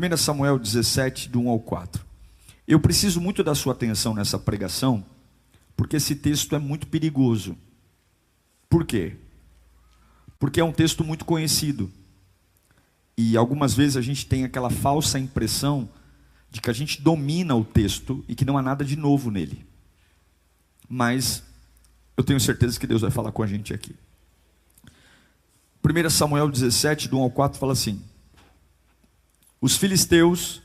1 Samuel 17, do 1 ao 4. Eu preciso muito da sua atenção nessa pregação, porque esse texto é muito perigoso. Por quê? Porque é um texto muito conhecido. E algumas vezes a gente tem aquela falsa impressão de que a gente domina o texto e que não há nada de novo nele. Mas eu tenho certeza que Deus vai falar com a gente aqui. 1 Samuel 17, do 1 ao 4, fala assim: os filisteus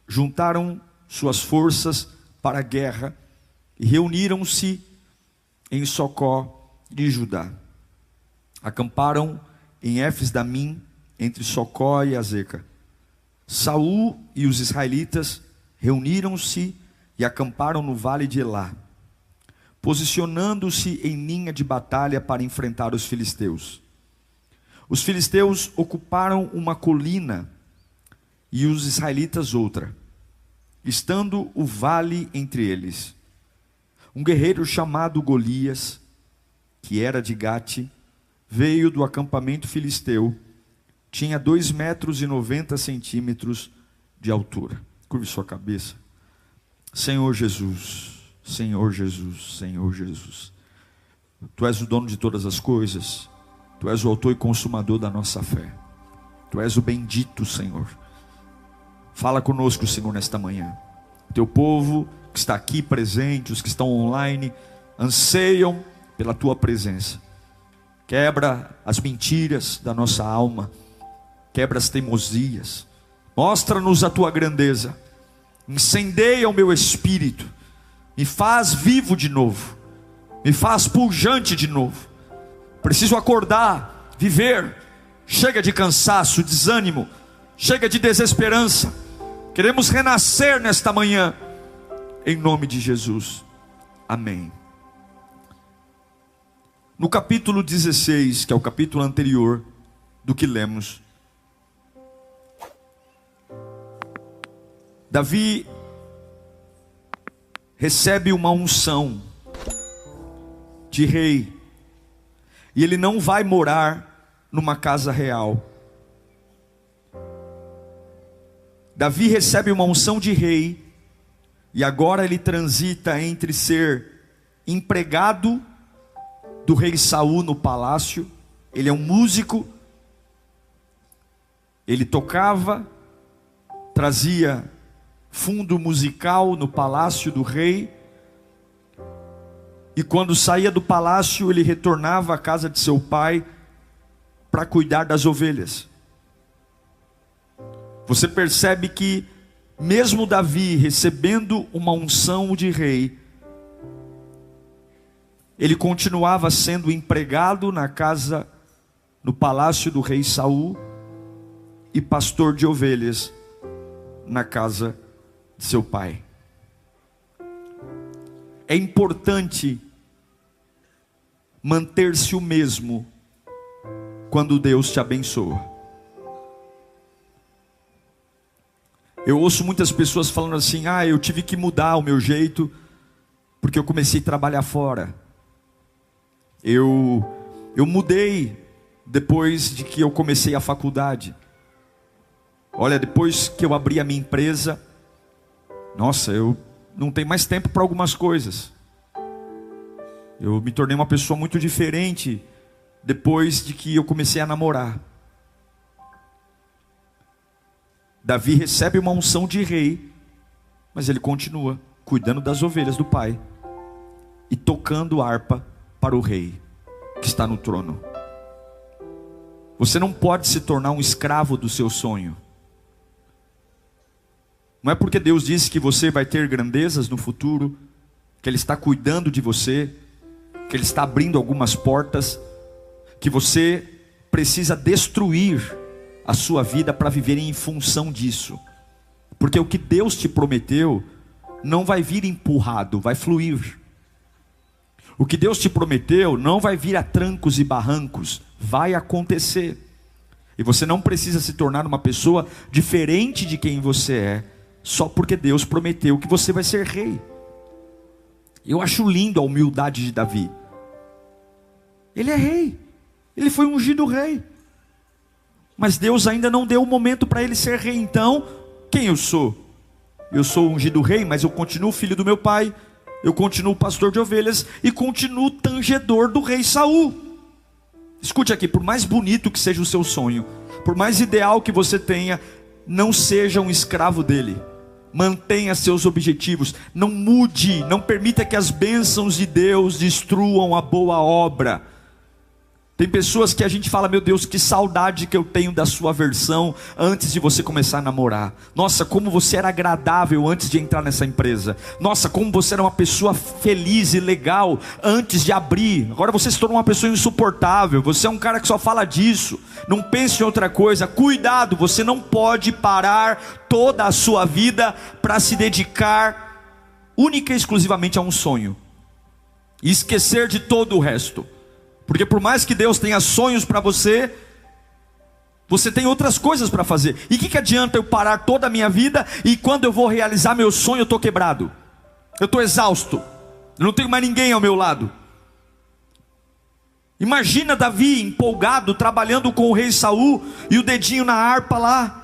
juntaram suas forças para a guerra e reuniram-se em Socó de Judá. Acamparam em Éfes-Damim, entre Socó e Azeca. Saul e os israelitas reuniram-se e acamparam no vale de Elá, posicionando-se em linha de batalha para enfrentar os filisteus. Os filisteus ocuparam uma colina e os israelitas outra, estando o vale entre eles. Um guerreiro chamado Golias, que era de Gate, veio do acampamento filisteu, tinha 2,90 metros de altura. Curve sua cabeça. Senhor Jesus, Senhor Jesus, Senhor Jesus, Tu és o dono de todas as coisas, Tu és o autor e consumador da nossa fé, Tu és o bendito Senhor. Fala conosco, Senhor, nesta manhã. Teu povo que está aqui presente, os que estão online, anseiam pela Tua presença. Quebra as mentiras da nossa alma, quebra as teimosias, mostra-nos a Tua grandeza, incendeia o meu espírito, me faz vivo de novo, me faz pujante de novo. Preciso acordar, viver. Chega de cansaço, desânimo, chega de desesperança. Queremos renascer nesta manhã, em nome de Jesus, amém. No capítulo 16, que é o capítulo anterior do que lemos, Davi recebe uma unção de rei, e ele não vai morar numa casa real. Davi recebe uma unção de rei, e agora ele transita entre ser empregado do rei Saul no palácio. Ele é um músico, ele tocava, trazia fundo musical no palácio do rei, e quando saía do palácio ele retornava à casa de seu pai para cuidar das ovelhas. Você percebe que mesmo Davi recebendo uma unção de rei, ele continuava sendo empregado na casa, no palácio do rei Saul, e pastor de ovelhas na casa de seu pai. É importante manter-se o mesmo quando Deus te abençoa. Eu ouço muitas pessoas falando assim: eu tive que mudar o meu jeito porque eu comecei a trabalhar fora. Eu mudei depois de que eu comecei a faculdade. Olha, depois que eu abri a minha empresa, nossa, eu não tenho mais tempo para algumas coisas. Eu me tornei uma pessoa muito diferente depois de que eu comecei a namorar. Davi recebe uma unção de rei, mas ele continua cuidando das ovelhas do pai e tocando harpa para o rei que está no trono. Você não pode se tornar um escravo do seu sonho. Não é porque Deus disse que você vai ter grandezas no futuro, que Ele está cuidando de você, que Ele está abrindo algumas portas, que você precisa destruir a sua vida para viver em função disso. Porque o que Deus te prometeu não vai vir empurrado, vai fluir. O que Deus te prometeu não vai vir a trancos e barrancos, vai acontecer. E você não precisa se tornar uma pessoa diferente de quem você é, só porque Deus prometeu que você vai ser rei. Eu acho lindo a humildade de Davi. Ele é rei, ele foi ungido rei, mas Deus ainda não deu o momento para ele ser rei. Então, o Quem eu sou? Eu sou o ungido rei, mas eu continuo filho do meu pai, eu continuo pastor de ovelhas e continuo tangedor do rei Saul. Escute aqui, por mais bonito que seja o seu sonho, por mais ideal que você tenha, não seja um escravo dele. Mantenha seus objetivos, não mude, não permita que as bênçãos de Deus destruam a boa obra. Tem pessoas que a gente fala, meu Deus, que saudade que eu tenho da sua versão antes de você começar a namorar. Nossa, como você era agradável antes de entrar nessa empresa. Nossa, como você era uma pessoa feliz e legal antes de abrir. Agora você se tornou uma pessoa insuportável. Você é um cara que só fala disso. Não pense em outra coisa. Cuidado, você não pode parar toda a sua vida para se dedicar única e exclusivamente a um sonho e esquecer de todo o resto. Porque por mais que Deus tenha sonhos para você, você tem outras coisas para fazer. E o que adianta eu parar toda a minha vida e quando eu vou realizar meu sonho eu estou quebrado, eu estou exausto, eu não tenho mais ninguém ao meu lado. Imagina Davi empolgado, trabalhando com o rei Saul e o dedinho na harpa lá.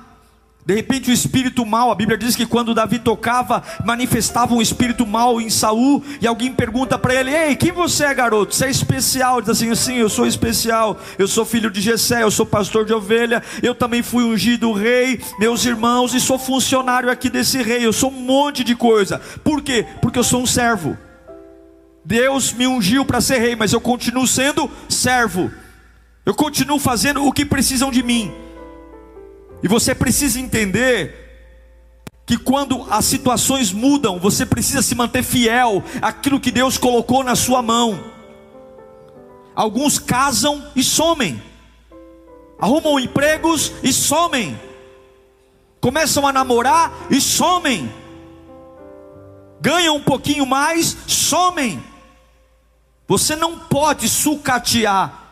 De repente o espírito mau, a Bíblia diz que quando Davi tocava, manifestava um espírito mau em Saul, e alguém pergunta para ele: ei, quem você é, garoto? Você é especial? Ele diz assim: sim, eu sou especial, eu sou filho de Jessé, eu sou pastor de ovelha, eu também fui ungido rei, meus irmãos, e sou funcionário aqui desse rei, eu sou um monte de coisa. Por quê? Porque eu sou um servo. Deus me ungiu para ser rei, mas eu continuo sendo servo, eu continuo fazendo o que precisam de mim. E você precisa entender que quando as situações mudam, você precisa se manter fiel àquilo que Deus colocou na sua mão. Alguns casam e somem, arrumam empregos e somem, começam a namorar e somem, ganham um pouquinho mais, somem. Você não pode sucatear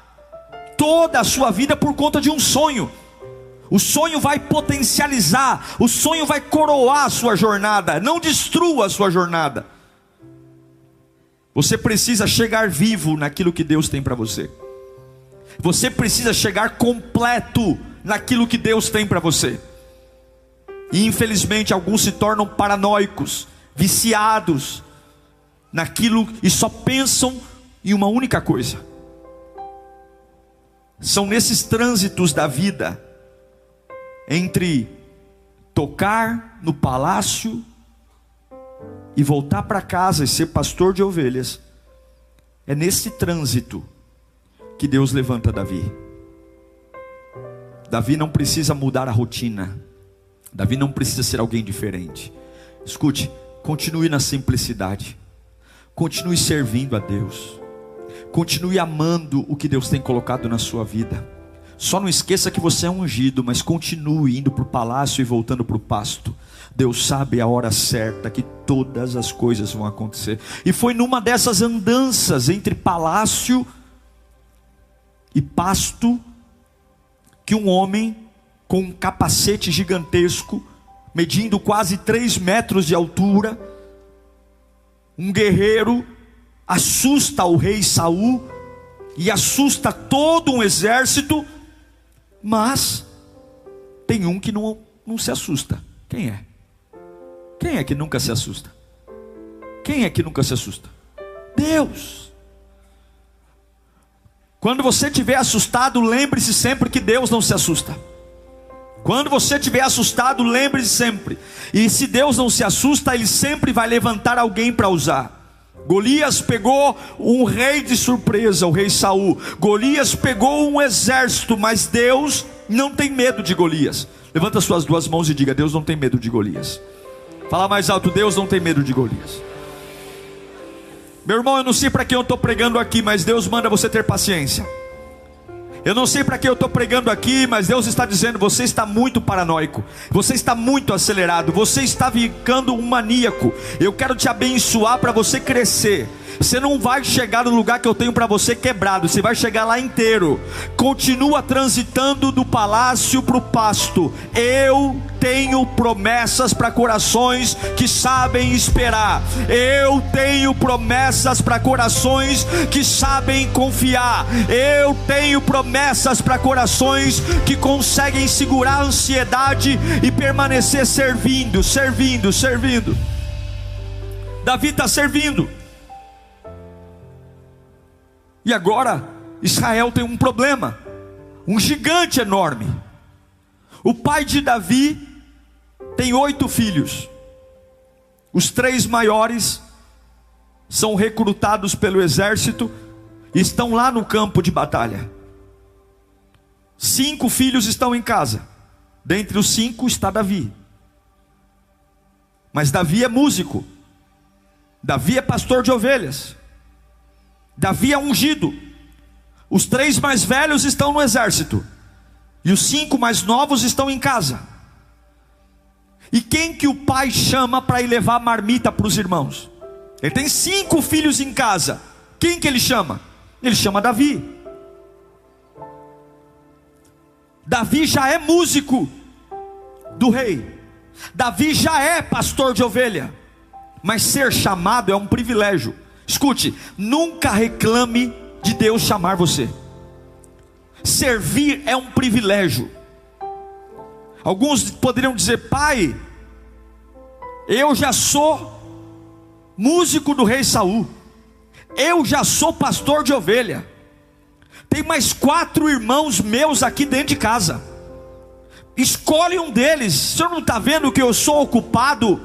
toda a sua vida por conta de um sonho. O sonho vai potencializar, o sonho vai coroar a sua jornada, não destrua a sua jornada. Você precisa chegar vivo naquilo que Deus tem para você. Você precisa chegar completo naquilo que Deus tem para você. E infelizmente alguns se tornam paranoicos, viciados naquilo e só pensam em uma única coisa. São nesses trânsitos da vida, entre tocar no palácio e voltar para casa e ser pastor de ovelhas, é nesse trânsito que Deus levanta Davi. Davi não precisa mudar a rotina, Davi não precisa ser alguém diferente. Escute, continue na simplicidade, continue servindo a Deus, continue amando o que Deus tem colocado na sua vida. Só não esqueça que você é ungido, mas continue indo para o palácio e voltando para o pasto. Deus sabe a hora certa que todas as coisas vão acontecer. E foi numa dessas andanças entre palácio e pasto, que um homem com um capacete gigantesco, medindo quase 3 metros de altura, um guerreiro, assusta o rei Saul e assusta todo um exército. Mas tem um que não se assusta. Quem é? Quem é que nunca se assusta? Quem é que nunca se assusta? Deus. Quando você estiver assustado, lembre-se sempre que Deus não se assusta. Quando você estiver assustado, lembre-se sempre. E se Deus não se assusta, Ele sempre vai levantar alguém para usar. Golias pegou um rei de surpresa, o rei Saul. Golias pegou um exército, mas Deus não tem medo de Golias. Levanta suas 2 mãos e diga: Deus não tem medo de Golias. Fala mais alto: Deus não tem medo de Golias. Meu irmão, eu não sei para quem eu estou pregando aqui, mas Deus manda você ter paciência. Eu não sei para quem eu estou pregando aqui, mas Deus está dizendo: você está muito paranoico, você está muito acelerado, você está ficando um maníaco. Eu quero te abençoar para você crescer. Você não vai chegar no lugar que eu tenho para você quebrado, você vai chegar lá inteiro. Continua transitando do palácio para o pasto. Eu tenho promessas para corações que sabem esperar. Eu tenho promessas para corações que sabem confiar. Eu tenho promessas para corações que conseguem segurar a ansiedade e permanecer servindo. Davi está servindo. E agora Israel tem um problema, um gigante enorme. O pai de Davi tem 8 filhos. Os 3 maiores são recrutados pelo exército e estão lá no campo de batalha. 5 filhos estão em casa. Dentre os 5 está Davi. Mas Davi é músico. Davi é pastor de ovelhas. Davi é ungido. Os 3 mais velhos estão no exército e os 5 mais novos estão em casa. E quem que o pai chama para ir levar marmita para os irmãos? Ele tem 5 filhos em casa. Quem que ele chama? Ele chama Davi. Davi já é músico do rei. Davi já é pastor de ovelha. Mas ser chamado é um privilégio. Escute, nunca reclame de Deus chamar você. Servir é um privilégio. Alguns poderiam dizer: pai, eu já sou músico do rei Saul, eu já sou pastor de ovelha, tem mais 4 irmãos meus aqui dentro de casa, escolhe um deles. O senhor não está vendo que eu sou ocupado?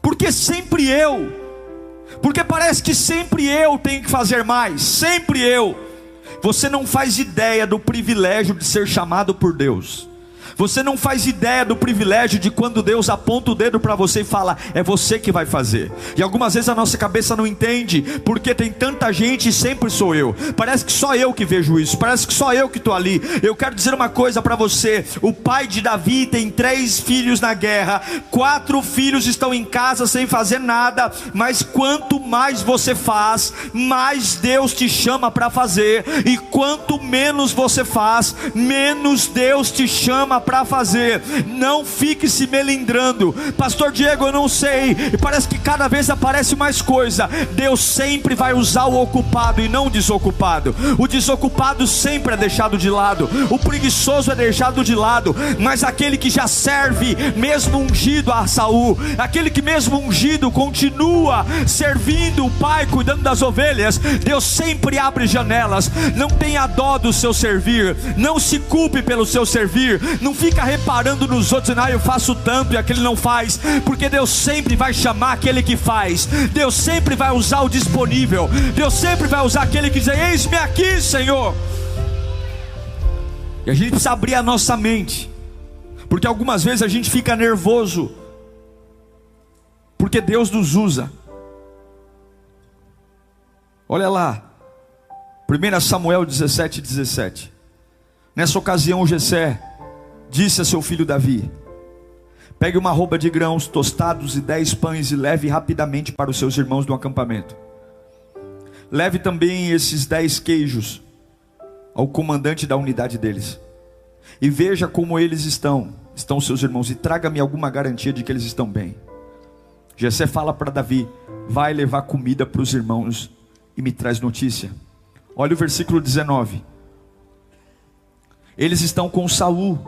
Porque sempre eu, porque parece que sempre eu tenho que fazer mais, sempre eu. Você não faz ideia do privilégio de ser chamado por Deus. Você não faz ideia do privilégio de quando Deus aponta o dedo para você e fala: é você que vai fazer. E algumas vezes a nossa cabeça não entende, porque tem tanta gente e sempre sou eu. Parece que só eu que vejo isso, parece que só eu que estou ali. Eu quero dizer uma coisa para você: o pai de Davi tem 3 filhos na guerra, 4 filhos estão em casa sem fazer nada. Mas quanto mais você faz, mais Deus te chama para fazer. E quanto menos você faz, menos Deus te chama para fazer. Não fique se melindrando. Pastor Diego, eu não sei, e parece que cada vez aparece mais coisa. Deus sempre vai usar o ocupado e não o desocupado. O desocupado sempre é deixado de lado, o preguiçoso é deixado de lado. Mas aquele que já serve, mesmo ungido a Saul, aquele que mesmo ungido continua servindo o pai, cuidando das ovelhas, Deus sempre abre janelas. Não tenha dó do seu servir, não se culpe pelo seu servir, não fica reparando nos outros, eu faço tanto e aquele não faz, porque Deus sempre vai chamar aquele que faz. Deus sempre vai usar o disponível. Deus sempre vai usar aquele que diz: eis-me aqui, Senhor. E a gente precisa abrir a nossa mente, porque algumas vezes a gente fica nervoso, porque Deus nos usa. Olha lá, 1 Samuel 17:17. Nessa ocasião Jessé disse a seu filho Davi: pegue uma roupa de grãos tostados e 10 pães e leve rapidamente para os seus irmãos do acampamento. Leve também esses 10 queijos ao comandante da unidade deles, e veja como eles estão seus irmãos, e traga-me alguma garantia de que eles estão bem. Jessé fala para Davi: vai levar comida para os irmãos e me traz notícia. Olha o versículo 19. Eles estão com Saul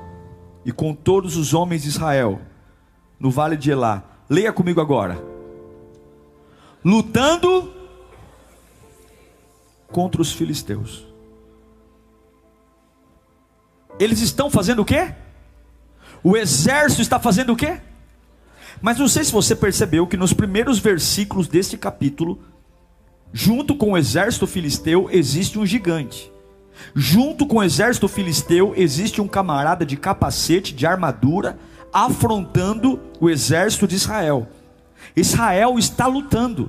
e com todos os homens de Israel no vale de Elá. Leia comigo agora: lutando contra os filisteus. Eles estão fazendo o quê? O exército está fazendo o quê? Mas não sei se você percebeu que nos primeiros versículos deste capítulo, junto com o exército filisteu existe um gigante. Junto com o exército filisteu existe um camarada de capacete, de armadura, afrontando o exército de Israel. Israel está lutando,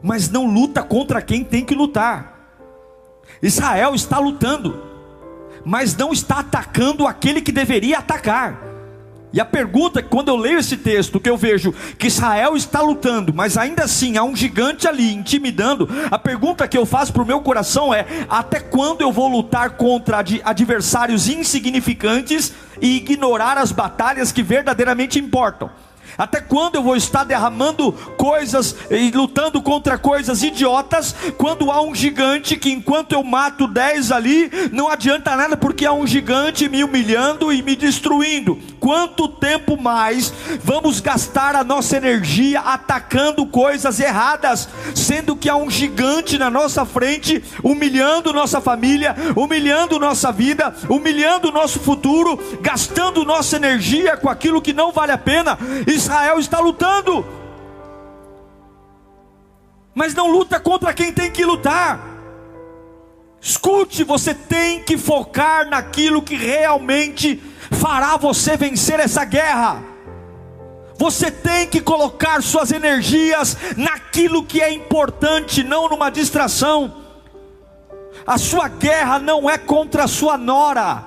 mas não luta contra quem tem que lutar. Israel está lutando, mas não está atacando aquele que deveria atacar. E a pergunta, quando eu leio esse texto, que eu vejo que Israel está lutando, mas ainda assim há um gigante ali intimidando, a pergunta que eu faço para o meu coração é: até quando eu vou lutar contra adversários insignificantes e ignorar as batalhas que verdadeiramente importam? Até quando eu vou estar derramando coisas e lutando contra coisas idiotas, quando há um gigante que, enquanto eu mato 10 ali, não adianta nada, porque há um gigante me humilhando e me destruindo? Quanto tempo mais vamos gastar a nossa energia atacando coisas erradas, sendo que há um gigante na nossa frente, humilhando nossa família, humilhando nossa vida, humilhando nosso futuro, gastando nossa energia com aquilo que não vale a pena? Israel está lutando, mas não luta contra quem tem que lutar. Escute, você tem que focar naquilo que realmente fará você vencer essa guerra. Você tem que colocar suas energias naquilo que é importante, não numa distração. A sua guerra não é contra a sua nora,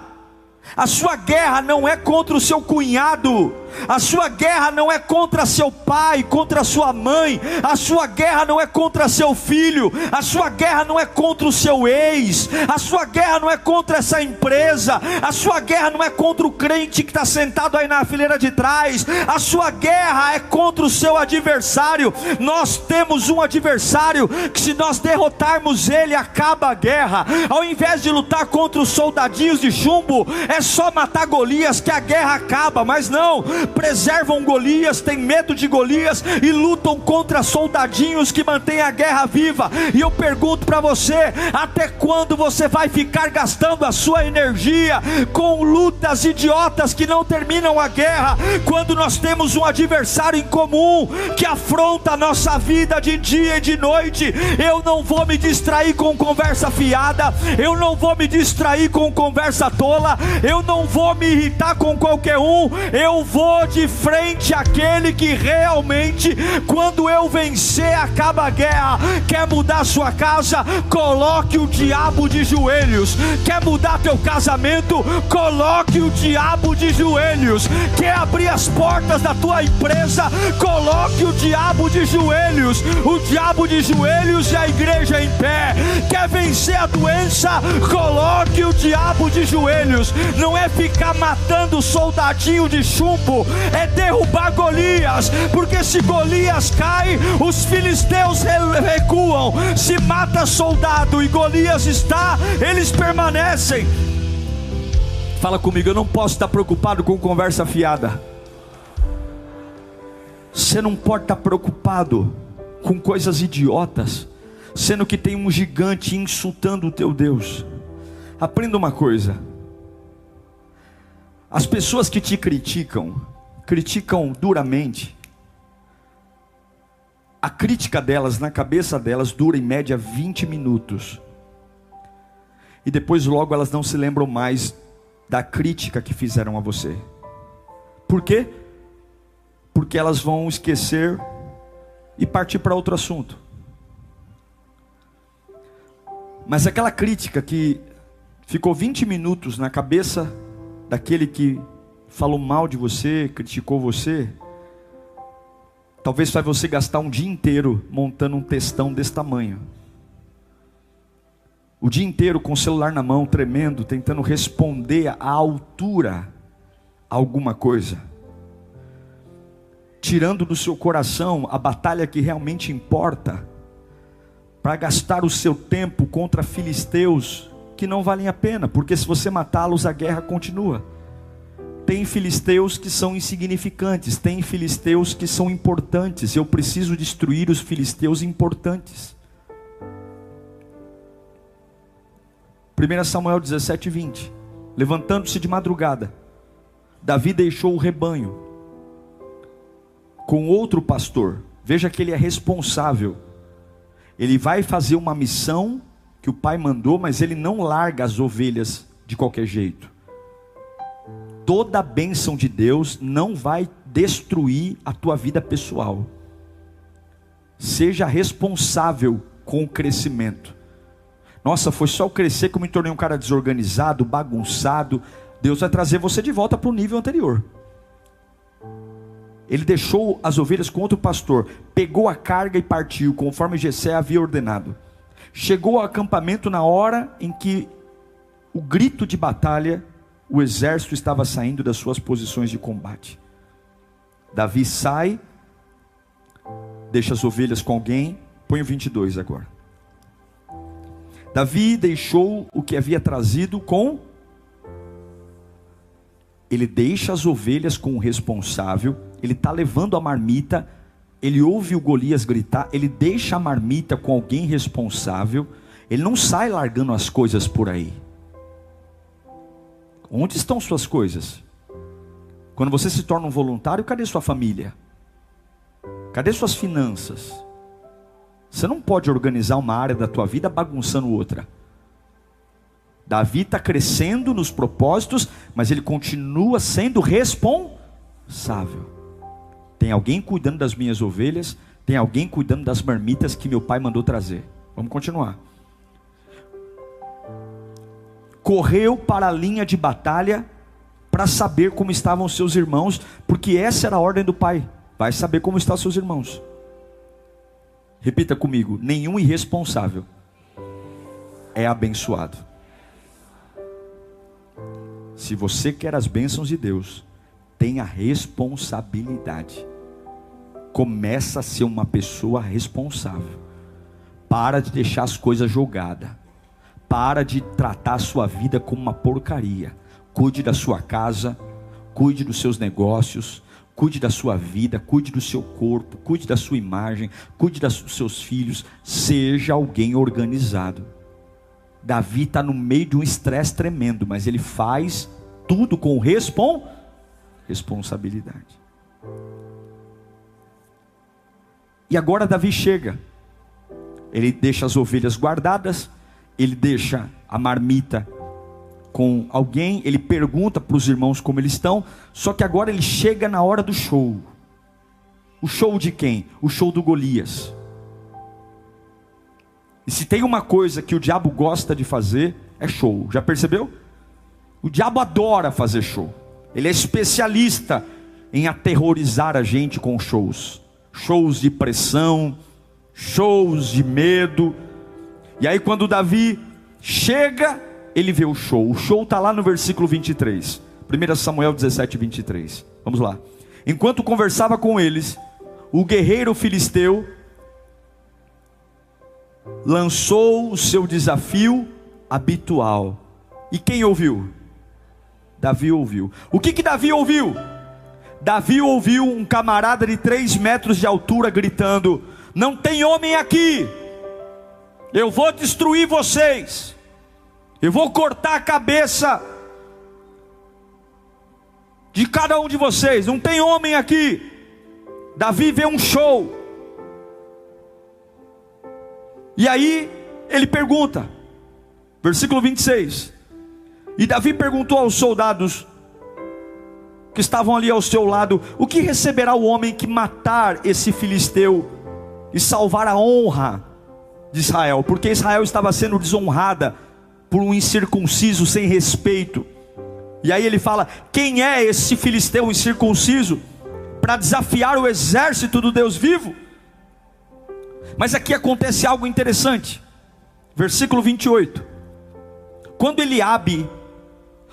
a sua guerra não é contra o seu cunhado, a sua guerra não é contra seu pai, contra sua mãe, a sua guerra não é contra seu filho, a sua guerra não é contra o seu ex, a sua guerra não é contra essa empresa, a sua guerra não é contra o crente que está sentado aí na fileira de trás, a sua guerra é contra o seu adversário. Nós temos um adversário que, se nós derrotarmos ele, acaba a guerra. Ao invés de lutar contra os soldadinhos de chumbo, é só matar Golias que a guerra acaba. Mas não, preservam Golias, têm medo de Golias e lutam contra soldadinhos que mantêm a guerra viva. E eu pergunto para você: até quando você vai ficar gastando a sua energia com lutas idiotas que não terminam a guerra, quando nós temos um adversário em comum que afronta a nossa vida de dia e de noite? Eu não vou me distrair com conversa fiada, eu não vou me distrair com conversa tola, eu não vou me irritar com qualquer um, eu vou de frente àquele que realmente, quando eu vencer, acaba a guerra. Quer mudar sua casa? Coloque o diabo de joelhos. Quer mudar teu casamento? Coloque o diabo de joelhos. Quer abrir as portas da tua empresa? Coloque o diabo de joelhos. O diabo de joelhos e a igreja em pé. Quer vencer a doença? Coloque o diabo de joelhos. Não é ficar matando soldadinho de chumbo, é derrubar Golias, porque se Golias cai, os filisteus recuam. Se mata soldado e Golias está, eles permanecem. Fala comigo: eu não posso estar preocupado com conversa fiada. Você não pode estar preocupado com coisas idiotas, sendo que tem um gigante insultando o teu Deus. Aprenda uma coisa: as pessoas que te criticam duramente. A crítica delas, na cabeça delas, dura em média 20 minutos. E depois logo elas não se lembram mais da crítica que fizeram a você. Por quê? Porque elas vão esquecer e partir para outro assunto. Mas aquela crítica que ficou 20 minutos na cabeça daquele que falou mal de você, criticou você, talvez faz você gastar um dia inteiro montando um textão desse tamanho. O dia inteiro com o celular na mão, tremendo, tentando responder à altura a alguma coisa. Tirando do seu coração a batalha que realmente importa, para gastar o seu tempo contra filisteus que não valem a pena, porque se você matá-los, a guerra continua. Tem filisteus que são insignificantes, tem filisteus que são importantes. Eu preciso destruir os filisteus importantes. 1 Samuel 17:20. Levantando-se de madrugada, Davi deixou o rebanho com outro pastor. Veja que ele é responsável. Ele vai fazer uma missão que o pai mandou, mas ele não larga as ovelhas de qualquer jeito. Toda a bênção de Deus não vai destruir a tua vida pessoal. Seja responsável com o crescimento. Nossa, foi só eu crescer que eu me tornei um cara desorganizado, bagunçado. Deus vai trazer você de volta para o nível anterior. ele deixou as ovelhas com outro pastor, pegou a carga e partiu, conforme Jessé havia ordenado. Chegou ao acampamento na hora em que o grito de batalha, o exército estava saindo das suas posições de combate. Davi sai, deixa as ovelhas com alguém. Põe o 22 agora. Davi deixou o que havia trazido com... Ele deixa as ovelhas com o responsável. Ele está levando a marmita. Ele ouve o Golias gritar. Ele deixa a marmita com alguém responsável. Ele não sai largando as coisas por aí. Onde estão suas coisas? Quando você se torna um voluntário, cadê sua família? Cadê suas finanças? Você não pode organizar uma área da tua vida bagunçando outra. Davi está crescendo nos propósitos, mas ele continua sendo responsável. Tem alguém cuidando das minhas ovelhas, tem alguém cuidando das marmitas que meu pai mandou trazer. Vamos continuar. Correu para a linha de batalha para saber como estavam seus irmãos, porque essa era a ordem do pai. Vai saber como estão seus irmãos. Repita comigo: nenhum irresponsável é abençoado. Se você quer as bênçãos de Deus, tenha responsabilidade. Começa a ser uma pessoa responsável. Para de deixar as coisas jogadas. Para de tratar a sua vida como uma porcaria. Cuide da sua casa, cuide dos seus negócios, cuide da sua vida, cuide do seu corpo, cuide da sua imagem, cuide dos seus filhos. Seja alguém organizado. Davi está no meio de um estresse tremendo, mas ele faz tudo com responsabilidade. E agora Davi chega. Ele deixa as ovelhas guardadas, ele deixa a marmita com alguém, ele pergunta para os irmãos como eles estão, só que agora ele chega na hora do show. O show de quem? O show do Golias. E se tem uma coisa que o diabo gosta de fazer, é show. Já percebeu? O diabo adora fazer show. Ele é especialista em aterrorizar a gente com shows. Shows de pressão, shows de medo. E aí quando Davi chega, ele vê o show. O show está lá no versículo 23. 1 Samuel 17, 23. Vamos lá. Enquanto conversava com eles, o guerreiro filisteu lançou o seu desafio habitual. E quem ouviu? Davi ouviu. O que Davi ouviu? Davi ouviu um camarada de 3 metros de altura gritando: não tem homem aqui, eu vou destruir vocês, eu vou cortar a cabeça de cada um de vocês, não tem homem aqui. Davi vê um show. E aí ele pergunta, versículo 26. E Davi perguntou aos soldados que estavam ali ao seu lado: o que receberá o homem que matar esse filisteu e salvar a honra de Israel? Porque Israel estava sendo desonrada por um incircunciso sem respeito. E aí ele fala: quem é esse filisteu incircunciso para desafiar o exército do Deus vivo? Mas aqui acontece algo interessante. Versículo 28. Quando Eliabe,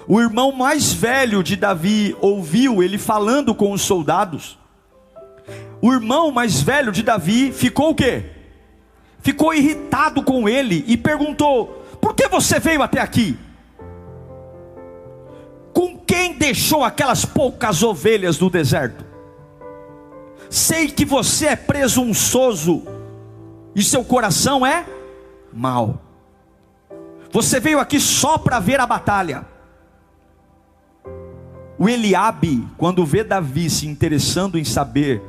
o irmão mais velho de Davi, ouviu ele falando com os soldados, o irmão mais velho de Davi ficou o quê? Ficou irritado com ele e perguntou: por que você veio até aqui? Com quem deixou aquelas poucas ovelhas no deserto? Sei que você é presunçoso e seu coração é mau. Você veio aqui só para ver a batalha. O Eliabe, quando vê Davi se interessando em saber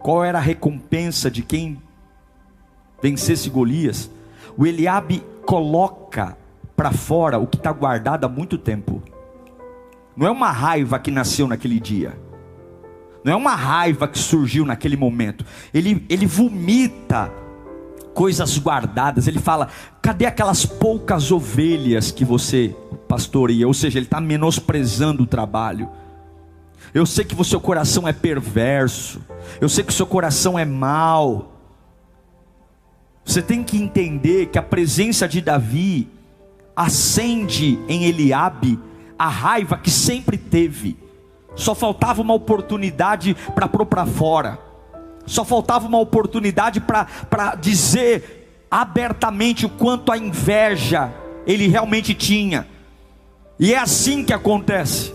qual era a recompensa de quem vencesse Golias, o Eliabe coloca para fora o que está guardado há muito tempo. Não é uma raiva que nasceu naquele dia, não é uma raiva que surgiu naquele momento. Ele vomita coisas guardadas. Ele fala: cadê aquelas poucas ovelhas que você pastoreia? Ou seja, ele está menosprezando o trabalho. Eu sei que o seu coração é perverso. Eu sei que o seu coração é mau. Você tem que entender que a presença de Davi acende em Eliabe a raiva que sempre teve. Só faltava uma oportunidade para pôr para fora. Só faltava uma oportunidade para dizer abertamente o quanto a inveja ele realmente tinha. E é assim que acontece.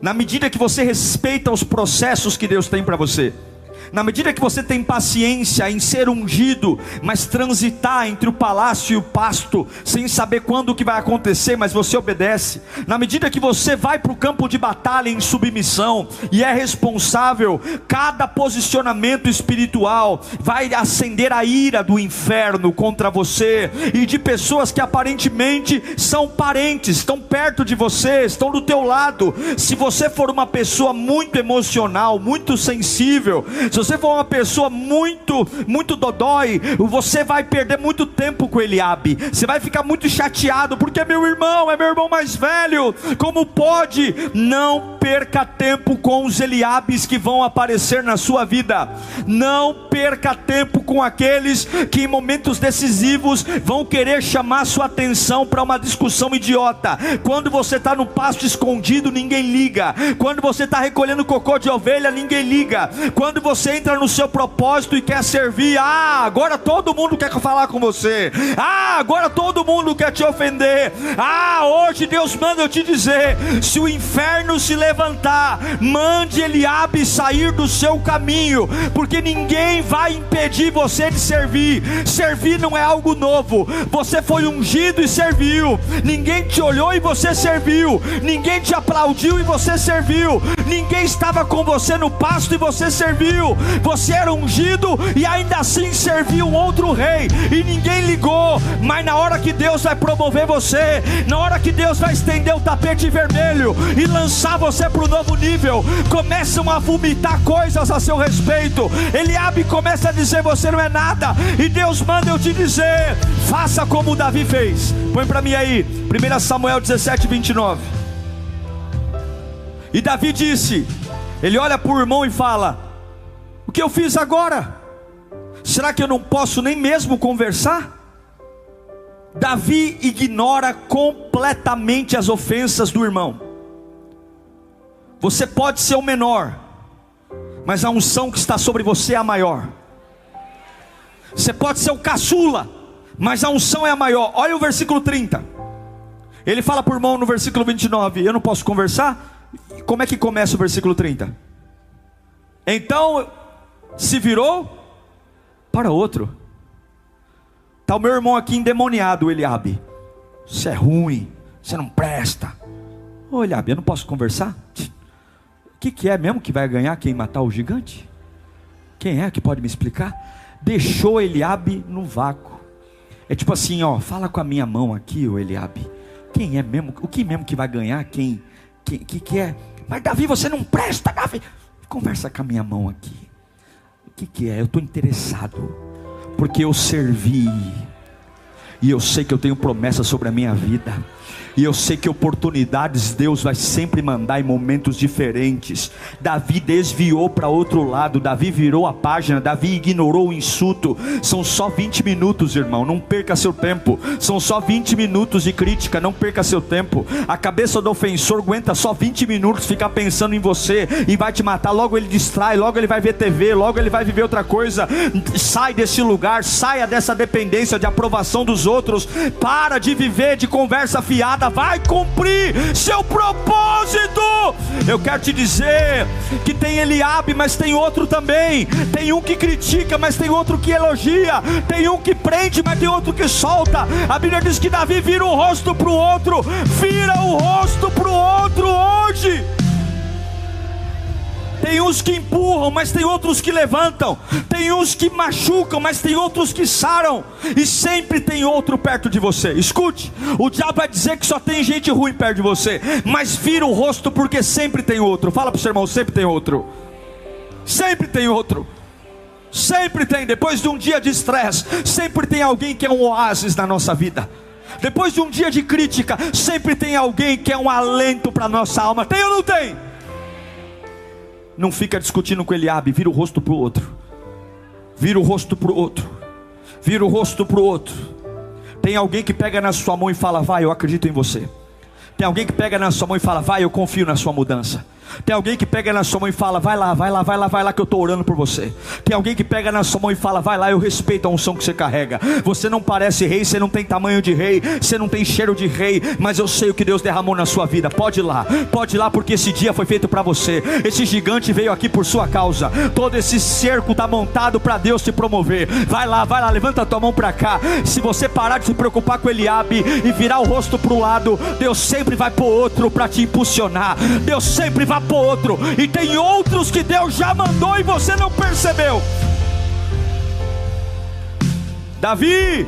Na medida que você respeita os processos que Deus tem para você, na medida que você tem paciência em ser ungido, mas transitar entre o palácio e o pasto, sem saber quando o que vai acontecer, mas você obedece, na medida que você vai para o campo de batalha em submissão, e é responsável, cada posicionamento espiritual vai acender a ira do inferno contra você, e de pessoas que aparentemente são parentes, estão perto de você, estão do teu lado. Se você for uma pessoa muito emocional, muito sensível, se você for uma pessoa muito dodói, você vai perder muito tempo com Eliabe. Você vai ficar muito chateado, porque é meu irmão mais velho. Como pode? Não perca tempo com os Eliabes que vão aparecer na sua vida. Não perca tempo com aqueles que em momentos decisivos vão querer chamar sua atenção para uma discussão idiota. Quando você está no pasto escondido, ninguém liga. Quando você está recolhendo cocô de ovelha, ninguém liga. Quando você entra no seu propósito e quer servir, agora todo mundo quer falar com você, agora todo mundo quer te ofender. Hoje Deus manda eu te dizer, se o inferno se levantar, mande Eliabe sair do seu caminho, porque ninguém vai impedir você de servir. Servir não é algo novo. Você foi ungido e serviu. Ninguém te olhou e você serviu. Ninguém te aplaudiu e você serviu. Ninguém estava com você no pasto e você serviu. Você era ungido e ainda assim serviu um outro rei, e ninguém ligou. Mas na hora que Deus vai promover você, na hora que Deus vai estender o tapete vermelho e lançar você para o novo nível, começam a vomitar coisas a seu respeito. Eliabe começa a dizer: você não é nada. E Deus manda eu te dizer: faça como Davi fez. Põe para mim aí 1 Samuel 17:29. E Davi disse, ele olha para o irmão e fala: o que eu fiz agora? Será que eu não posso nem mesmo conversar? Davi ignora completamente as ofensas do irmão. Você pode ser o menor, mas a unção que está sobre você é a maior. Você pode ser o caçula, mas a unção é a maior. Olha o versículo 30. Ele fala para o irmão no versículo 29: eu não posso conversar? Como é que começa o versículo 30? Então se virou para outro. Está o meu irmão aqui endemoniado, Eliabe. Você é ruim, você não presta. Ô Eliabe, eu não posso conversar? O que é mesmo que vai ganhar quem matar o gigante? Quem é que pode me explicar? Deixou Eliabe no vácuo. É tipo assim, fala com a minha mão aqui, ô Eliabe. Quem é mesmo? O que mesmo que vai ganhar? Quem é? Mas Davi, você não presta, Davi. Conversa com a minha mão aqui. O que é? Eu estou interessado, porque eu servi, e eu sei que eu tenho promessa sobre a minha vida, e eu sei que oportunidades Deus vai sempre mandar em momentos diferentes. Davi desviou para outro lado, Davi virou a página, Davi ignorou o insulto. São só 20 minutos, irmão, não perca seu tempo. São só 20 minutos de crítica, não perca seu tempo. A cabeça do ofensor aguenta só 20 minutos ficar pensando em você e vai te matar. Logo ele distrai, logo ele vai ver TV, logo ele vai viver outra coisa. Sai desse lugar, saia dessa dependência de aprovação dos outros. Para de viver de conversa fiada, vai cumprir seu propósito. Eu quero te dizer que tem Eliabe, mas tem outro também. Tem um que critica, mas tem outro que elogia. Tem um que prende, mas tem outro que solta. A Bíblia diz que Davi vira o rosto para o outro. Vira o rosto para o outro hoje. Tem uns que empurram, mas tem outros que levantam. Tem uns que machucam, mas tem outros que saram. E sempre tem outro perto de você. Escute, o diabo vai dizer que só tem gente ruim perto de você, mas vira o rosto, porque sempre tem outro. Fala para o seu irmão: sempre tem outro. Sempre tem outro. Sempre tem. Depois de um dia de estresse, sempre tem alguém que é um oásis na nossa vida. Depois de um dia de crítica, sempre tem alguém que é um alento para a nossa alma. Tem ou não tem? não fica discutindo com Eliabe, vira o rosto para o outro. Vira o rosto para o outro. Vira o rosto para o outro. Tem alguém que pega na sua mão e fala: vai, eu acredito em você. Tem alguém que pega na sua mão e fala: vai, eu confio na sua mudança. Tem alguém que pega na sua mão e fala: vai lá, vai lá, vai lá, vai lá que eu estou orando por você. Tem alguém que pega na sua mão e fala: vai lá, eu respeito a unção que você carrega. Você não parece rei, você não tem tamanho de rei, você não tem cheiro de rei, mas eu sei o que Deus derramou na sua vida. Pode ir lá, porque esse dia foi feito para você. Esse gigante veio aqui por sua causa. Todo esse cerco está montado para Deus te promover. Vai lá, levanta a tua mão para cá. Se você parar de se preocupar com Eliabe e virar o rosto para o lado, Deus sempre vai pôr outro para te impulsionar. Deus sempre vai pôr outro, e tem outros que Deus já mandou e você não percebeu. Davi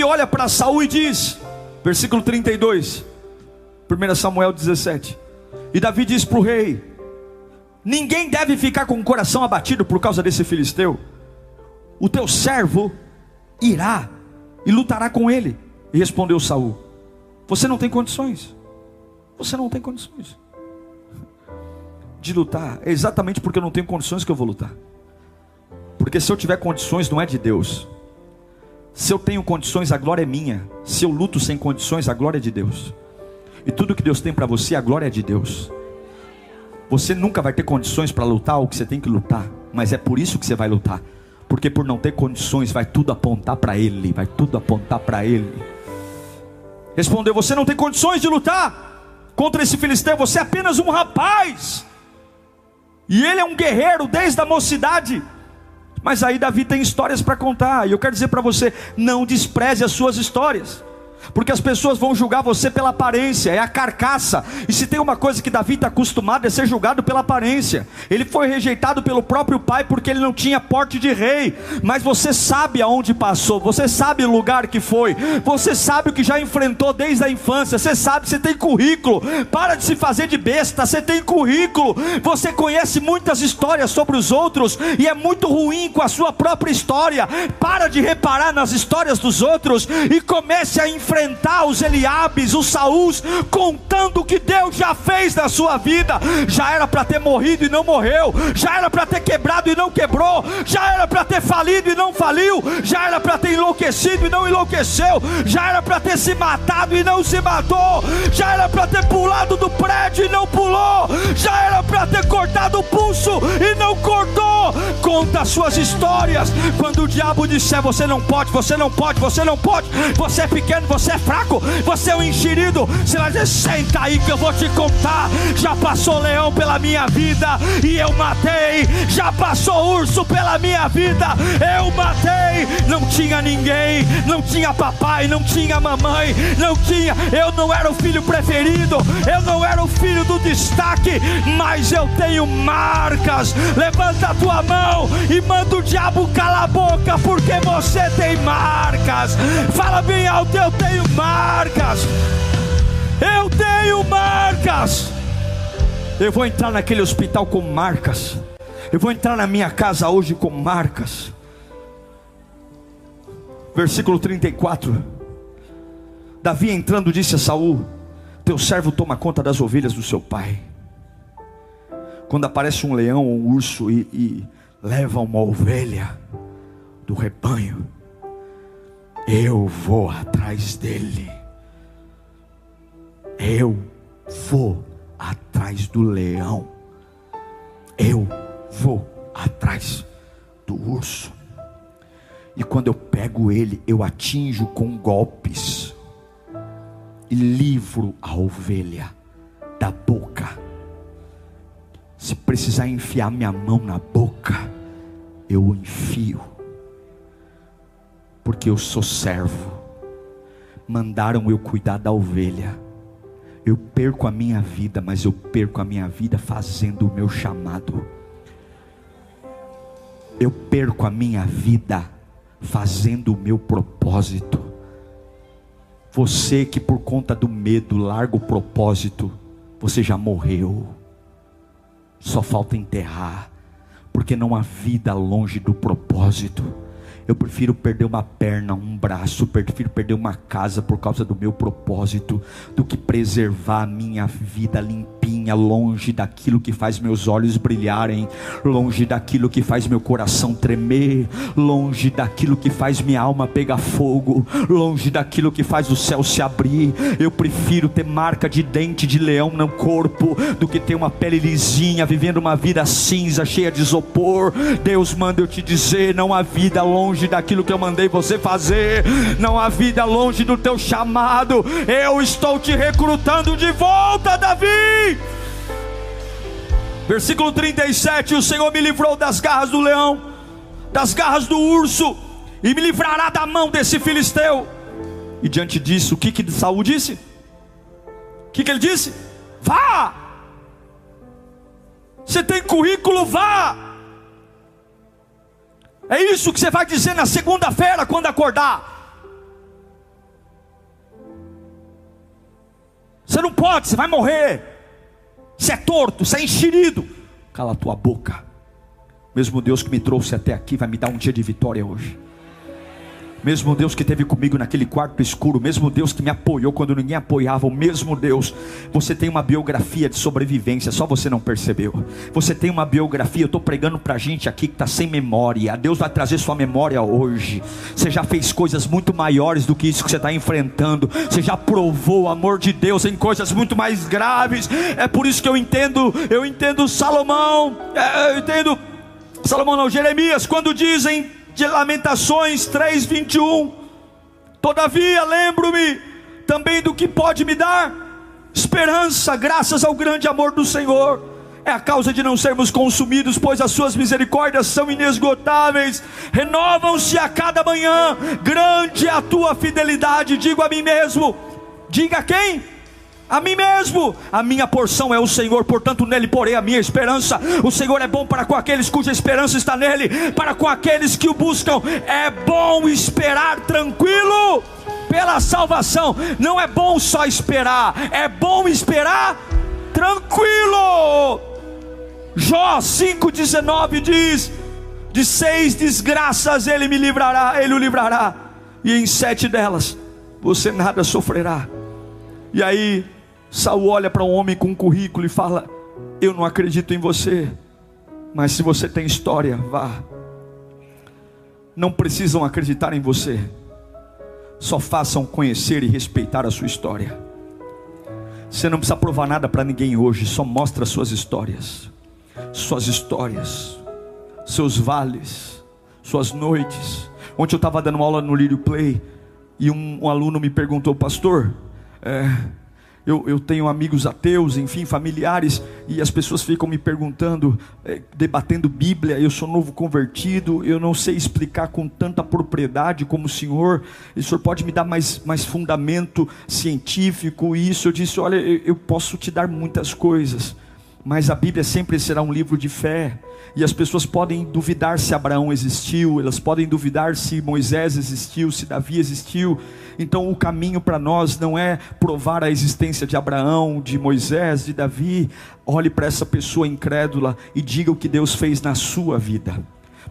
olha para Saul e diz, versículo 32, 1 Samuel 17, e Davi diz para o rei: ninguém deve ficar com o coração abatido por causa desse filisteu. O teu servo irá e lutará com ele. E respondeu Saul: você não tem condições. Você não tem condições de lutar. É exatamente porque eu não tenho condições que eu vou lutar. Porque se eu tiver condições, não é de Deus. Se eu tenho condições, a glória é minha. Se eu luto sem condições, a glória é de Deus. E tudo que Deus tem para você, a glória é de Deus. Você nunca vai ter condições para lutar o que você tem que lutar, mas é por isso que você vai lutar. Porque por não ter condições, vai tudo apontar para Ele. Vai tudo apontar para Ele. Respondeu: você não tem condições de lutar contra esse filisteu, você é apenas um rapaz, e ele é um guerreiro desde a mocidade. Mas aí Davi tem histórias para contar, e eu quero dizer para você: não despreze as suas histórias, porque as pessoas vão julgar você pela aparência, é a carcaça. E se tem uma coisa que Davi está acostumado, é ser julgado pela aparência. Ele foi rejeitado pelo próprio pai porque ele não tinha porte de rei. Mas você sabe aonde passou, você sabe o lugar que foi, você sabe o que já enfrentou desde a infância. Você sabe, você tem currículo. Para de se fazer de besta, você tem currículo. Você conhece muitas histórias sobre os outros e é muito ruim com a sua própria história. Para de reparar nas histórias dos outros e comece a enfrentar os Eliabes, os Saús, contando o que Deus já fez na sua vida. Já era para ter morrido e não morreu, já era para ter quebrado e não quebrou, já era para ter falido e não faliu, já era para ter enlouquecido e não enlouqueceu, já era para ter se matado e não se matou, já era para ter pulado do prédio e não pulou, já era para ter cortado o pulso e não cortou. Conta as suas histórias. Quando o diabo disser: você não pode, você não pode, você não pode, você é pequeno, você é fraco, você é um enxerido, você vai dizer: senta aí que eu vou te contar. Já passou leão pela minha vida e eu matei, já passou urso pela minha vida, eu matei. Não tinha ninguém, não tinha papai, não tinha mamãe, não tinha, eu não era o filho preferido, eu não era o filho do destaque, mas eu tenho marcas. Levanta a tua mão e manda o diabo calar a boca, porque você tem marcas. Fala bem alto: eu tenho marcas, eu tenho marcas. Eu vou entrar naquele hospital com marcas, eu vou entrar na minha casa hoje com marcas. Versículo 34, Davi entrando disse a Saul: teu servo toma conta das ovelhas do seu pai. Quando aparece um leão ou um urso e leva uma ovelha do rebanho, eu vou atrás dele. Eu vou atrás do leão. Eu vou atrás do urso. E quando eu pego ele, eu atinjo com golpes e livro a ovelha da boca. Se precisar enfiar minha mão na boca, eu enfio. Porque eu sou servo. Mandaram eu cuidar da ovelha. Eu perco a minha vida, mas eu perco a minha vida fazendo o meu chamado. Eu perco a minha vida fazendo o meu propósito. Você que por conta do medo larga o propósito, você já morreu. Só falta enterrar, porque não há vida longe do propósito. Eu prefiro perder uma perna, um braço, prefiro perder uma casa por causa do meu propósito, do que preservar a minha vida limpinha tenha longe daquilo que faz meus olhos brilharem, longe daquilo que faz meu coração tremer, longe daquilo que faz minha alma pegar fogo, longe daquilo que faz o céu se abrir. Eu prefiro ter marca de dente de leão no corpo do que ter uma pele lisinha, vivendo uma vida cinza, cheia de isopor. Deus manda eu te dizer: não há vida longe daquilo que eu mandei você fazer, não há vida longe do teu chamado. Eu estou te recrutando de volta, Davi. Versículo 37: o Senhor me livrou das garras do leão, das garras do urso, e me livrará da mão desse filisteu. E diante disso, o que Saul disse? O que ele disse? Vá! Você tem currículo, vá! É isso que você vai dizer na segunda-feira quando acordar. Você não pode, você vai morrer. Você é torto, você é enxerido. Cala a tua boca. Mesmo Deus que me trouxe até aqui vai me dar um dia de vitória hoje. Mesmo Deus que esteve comigo naquele quarto escuro, mesmo Deus que me apoiou quando ninguém apoiava, o mesmo Deus. Você tem uma biografia de sobrevivência, só você não percebeu. Você tem uma biografia. Eu estou pregando para gente aqui que está sem memória. Deus vai trazer sua memória hoje. Você já fez coisas muito maiores do que isso que você está enfrentando. Você já provou o amor de Deus em coisas muito mais graves. É por isso que eu entendo Salomão. Salomão não, Jeremias, quando dizem de Lamentações 3:21, todavia lembro-me também do que pode me dar esperança, graças ao grande amor do Senhor. É a causa de não sermos consumidos, pois as suas misericórdias são inesgotáveis, renovam-se a cada manhã. Grande é a tua fidelidade. Digo a mim mesmo. Diga a quem? A mim mesmo: a minha porção é o Senhor, portanto nele porei a minha esperança. O Senhor é bom para com aqueles cuja esperança está nele, para com aqueles que o buscam. É bom esperar tranquilo pela salvação. Não é bom só esperar, é bom esperar tranquilo. Jó 5:19 diz: de 6 desgraças ele o livrará, e em 7 delas você nada sofrerá. E aí Saul olha para um homem com um currículo e fala: eu não acredito em você, mas se você tem história, vá. Não precisam acreditar em você, só façam conhecer e respeitar a sua história. Você não precisa provar nada para ninguém hoje, só mostra suas histórias, seus vales, suas noites. Ontem eu estava dando aula no Lírio Play e um aluno me perguntou: pastor, eu tenho amigos ateus, enfim, familiares, e as pessoas ficam me perguntando, debatendo Bíblia. Eu sou novo convertido, eu não sei explicar com tanta propriedade como o senhor pode me dar mais fundamento científico. E isso eu disse: olha, eu posso te dar muitas coisas, mas a Bíblia sempre será um livro de fé. E as pessoas podem duvidar se Abraão existiu, elas podem duvidar se Moisés existiu, se Davi existiu. Então o caminho para nós não é provar a existência de Abraão, de Moisés, de Davi. Olhe para essa pessoa incrédula e diga o que Deus fez na sua vida.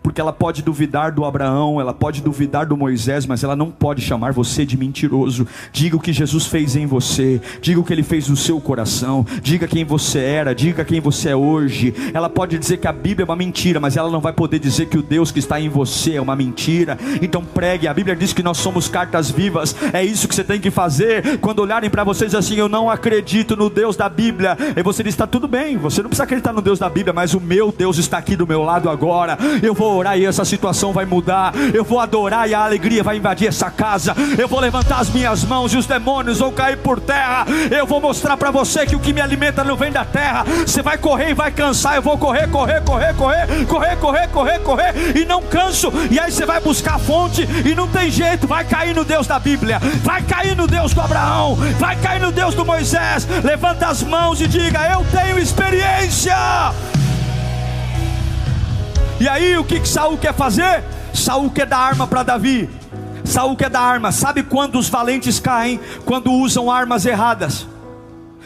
Porque ela pode duvidar do Abraão, ela pode duvidar do Moisés, mas ela não pode chamar você de mentiroso. Diga o que Jesus fez em você, diga o que Ele fez no seu coração, diga quem você era, diga quem você é hoje. Ela pode dizer que a Bíblia é uma mentira, mas ela não vai poder dizer que o Deus que está em você é uma mentira. Então pregue. A Bíblia diz que nós somos cartas vivas. É isso que você tem que fazer. Quando olharem para vocês assim: eu não acredito no Deus da Bíblia, e você diz: está tudo bem, você não precisa acreditar no Deus da Bíblia, mas o meu Deus está aqui do meu lado agora. Eu vou orar e essa situação vai mudar. Eu vou adorar e a alegria vai invadir essa casa. Eu vou levantar as minhas mãos e os demônios vão cair por terra. Eu vou mostrar para você que o que me alimenta não vem da terra. Você vai correr e vai cansar. Eu vou correr e não canso. E aí você vai buscar a fonte e não tem jeito. Vai cair no Deus da Bíblia, vai cair no Deus do Abraão, vai cair no Deus do Moisés. Levanta as mãos e diga: eu tenho experiência. E aí o que Saul quer fazer? Saul quer dar arma para Davi. Saul quer dar arma. Sabe quando os valentes caem? Quando usam armas erradas.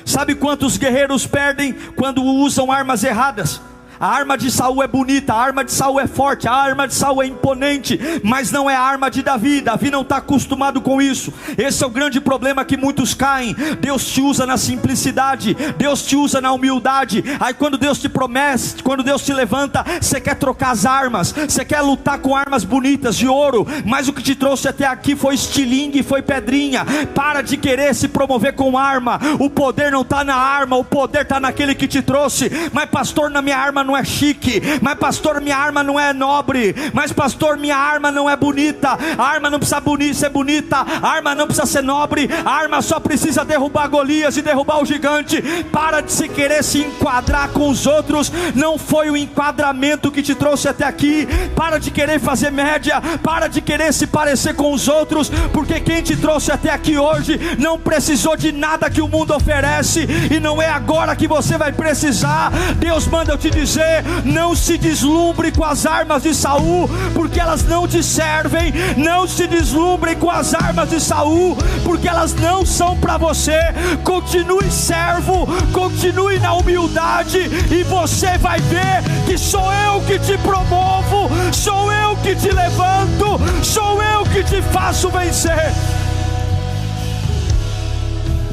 Sabe quantos guerreiros perdem quando usam armas erradas? A arma de Saul é bonita, a arma de Saul é forte, a arma de Saul é imponente, mas não é a arma de Davi. Davi não está acostumado com isso. Esse é o grande problema que muitos caem. Deus te usa na simplicidade, Deus te usa na humildade. Aí quando Deus te promete, quando Deus te levanta, você quer trocar as armas, você quer lutar com armas bonitas de ouro, mas o que te trouxe até aqui foi estilingue, foi pedrinha. Para de querer se promover com arma. O poder não está na arma, o poder está naquele que te trouxe. Mas pastor, na minha arma não é chique, mas pastor, minha arma não é nobre, mas pastor, minha arma não é bonita. A arma não precisa ser bonita, a arma não precisa ser nobre, a arma só precisa derrubar Golias e derrubar o gigante. Para de se querer se enquadrar com os outros, não foi o enquadramento que te trouxe até aqui. Para de querer fazer média, para de querer se parecer com os outros, porque quem te trouxe até aqui hoje não precisou de nada que o mundo oferece, e não é agora que você vai precisar. Deus manda eu te dizer: não se deslumbre com as armas de Saul, porque elas não te servem. Não se deslumbre com as armas de Saul, porque elas não são para você. Continue servo, continue na humildade, e você vai ver que sou eu que te promovo, sou eu que te levanto, sou eu que te faço vencer.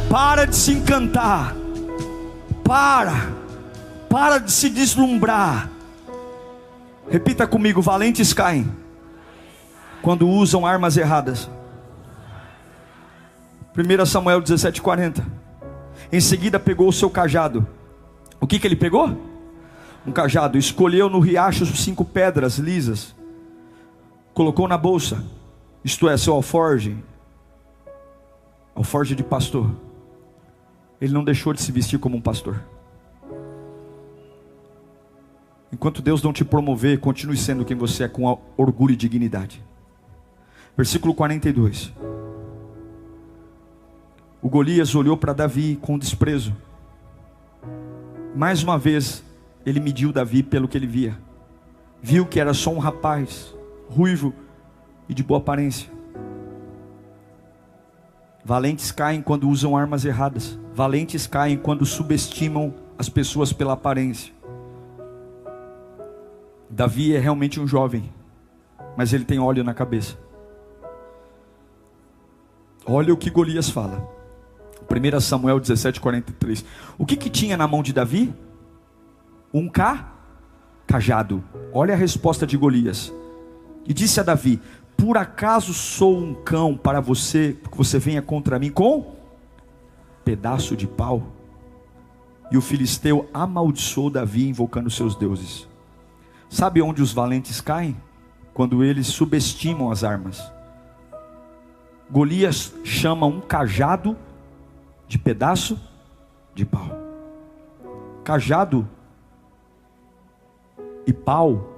Para de se encantar, para de se deslumbrar. Repita comigo: valentes caem quando usam armas erradas. 1 Samuel 17:40. Em seguida pegou o seu cajado. O que ele pegou? Um cajado. Escolheu no riacho 5 pedras lisas, colocou na bolsa, isto é, seu alforje de pastor. Ele não deixou de se vestir como um pastor. Enquanto Deus não te promover, continue sendo quem você é, com orgulho e dignidade. Versículo 42. O Golias olhou para Davi com desprezo. Mais uma vez ele mediu Davi pelo que ele via. Viu que era só um rapaz, ruivo e de boa aparência. Valentes caem quando usam armas erradas. Valentes caem quando subestimam as pessoas pela aparência. Davi é realmente um jovem, mas ele tem óleo na cabeça. Olha o que Golias fala. 1 Samuel 17:43. O que tinha na mão de Davi? Um cajado. Olha a resposta de Golias. E disse a Davi: por acaso sou um cão para você, que você venha contra mim com pedaço de pau? E o filisteu amaldiçoou Davi, invocando seus deuses. Sabe onde os valentes caem? Quando eles subestimam as armas. Golias chama um cajado de pedaço de pau. Cajado e pau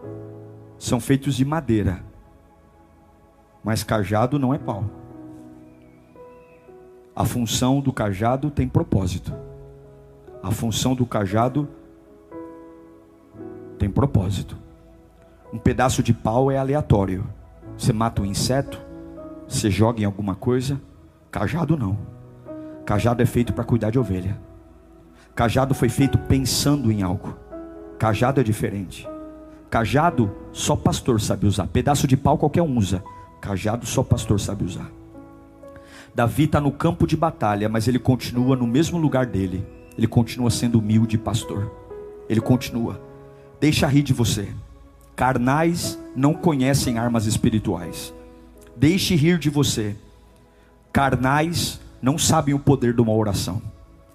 são feitos de madeira, mas cajado não é pau. A função do cajado tem propósito. A função do cajado tem propósito. Um pedaço de pau é aleatório. Você mata um inseto, você joga em alguma coisa. Cajado não. Cajado é feito para cuidar de ovelha. Cajado foi feito pensando em algo. Cajado é diferente. Cajado só pastor sabe usar. Pedaço de pau qualquer um usa. Cajado só pastor sabe usar. Davi está no campo de batalha, mas ele continua no mesmo lugar dele. Ele continua sendo humilde pastor. Ele continua. Deixa rir de você. Carnais não conhecem armas espirituais. Deixe rir de você. Carnais não sabem o poder de uma oração.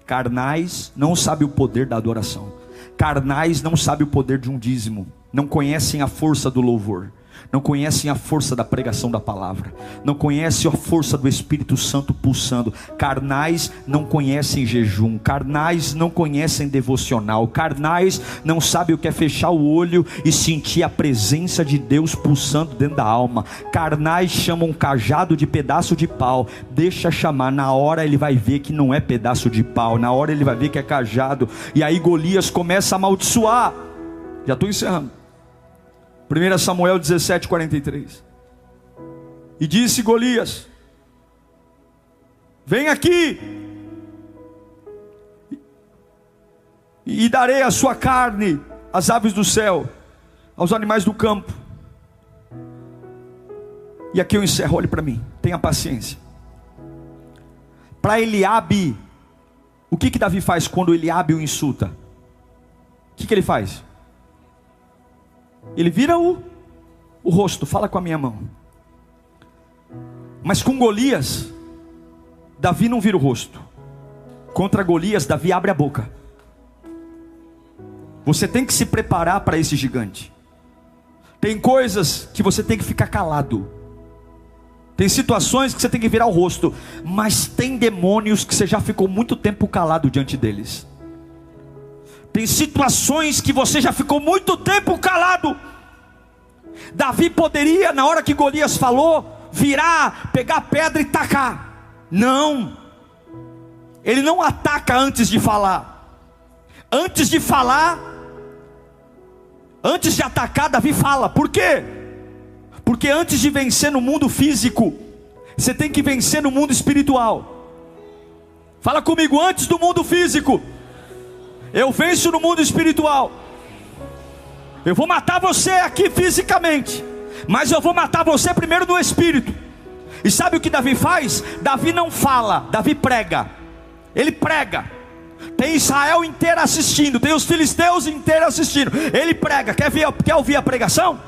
Carnais não sabem o poder da adoração. Carnais não sabem o poder de um dízimo. Não conhecem a força do louvor. Não conhecem a força da pregação da palavra. Não conhecem a força do Espírito Santo pulsando. Carnais não conhecem jejum. Carnais não conhecem devocional. Carnais não sabem o que é fechar o olho e sentir a presença de Deus pulsando dentro da alma. Carnais chamam um cajado de pedaço de pau. Deixa chamar, na hora ele vai ver que não é pedaço de pau. Na hora ele vai ver que é cajado. E aí Golias começa a amaldiçoar. Já estou encerrando. 1 Samuel 17:43. E disse Golias: vem aqui, e darei a sua carne às aves do céu, aos animais do campo. E aqui eu encerro, olhe para mim, tenha paciência. Para Eliabe, o que Davi faz quando Eliabe o insulta? O que ele faz? Ele vira o rosto, fala com a minha mão. Mas com Golias, Davi não vira o rosto. Contra Golias, Davi abre a boca. Você tem que se preparar para esse gigante. Tem coisas que você tem que ficar calado. Tem situações que você tem que virar o rosto. Mas tem demônios que você já ficou muito tempo calado diante deles. Tem situações que você já ficou muito tempo calado. Davi poderia, na hora que Golias falou, virar, pegar pedra e tacar. Não. Ele não ataca antes de falar. Antes de falar, antes de atacar, Davi fala. Por quê? Porque antes de vencer no mundo físico, você tem que vencer no mundo espiritual. Fala comigo, antes do mundo físico, eu venço no mundo espiritual. Eu vou matar você aqui fisicamente, mas eu vou matar você primeiro no espírito. E sabe o que Davi faz? Davi não fala, Davi prega. Ele prega. Tem Israel inteiro assistindo, tem os filisteus inteiros assistindo. Ele prega. Quer ouvir a pregação?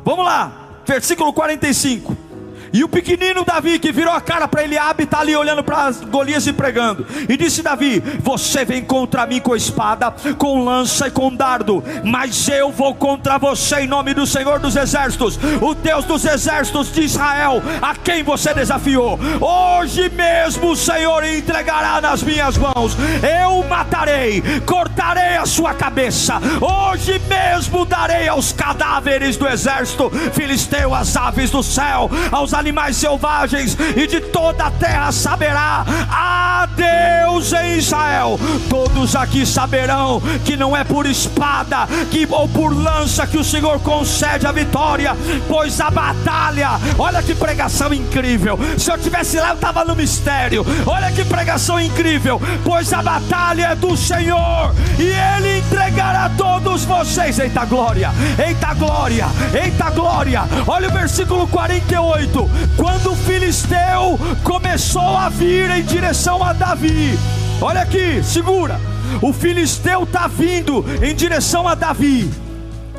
Vamos lá, versículo 45. E o pequenino Davi, que virou a cara para Eliabe, está ali olhando para Golias e pregando. E disse Davi: você vem contra mim com espada, com lança e com dardo, mas eu vou contra você em nome do Senhor dos exércitos, o Deus dos exércitos de Israel, a quem você desafiou. Hoje mesmo o Senhor entregará nas minhas mãos. Eu o matarei, cortarei a sua cabeça. Hoje mesmo darei aos cadáveres do exército filisteu, às aves do céu, aos animais selvagens e de toda a terra saberá a Deus em Israel. Todos aqui saberão que não é por espada ou por lança que o Senhor concede a vitória, pois a batalha, olha que pregação incrível. Se eu tivesse lá, eu estava no mistério. Olha que pregação incrível. Pois a batalha é do Senhor e Ele entregará todos vocês. Eita glória, eita glória, eita glória. Olha o versículo 48. Quando o filisteu começou a vir em direção a Davi, olha aqui, segura. O filisteu está vindo em direção a Davi.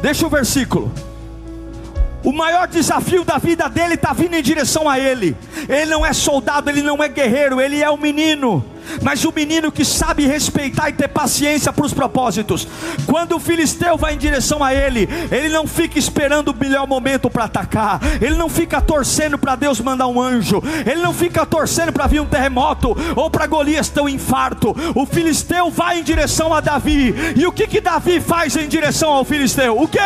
Deixa o versículo. O maior desafio da vida dele está vindo em direção a ele. Ele não é soldado, ele não é guerreiro, ele é um menino. Mas o menino que sabe respeitar e ter paciência para os propósitos. Quando o filisteu vai em direção a ele, ele não fica esperando o melhor momento para atacar. Ele não fica torcendo para Deus mandar um anjo. Ele não fica torcendo para vir um terremoto ou para Golias ter um infarto. O filisteu vai em direção a Davi. E o que Davi faz em direção ao filisteu? O quê?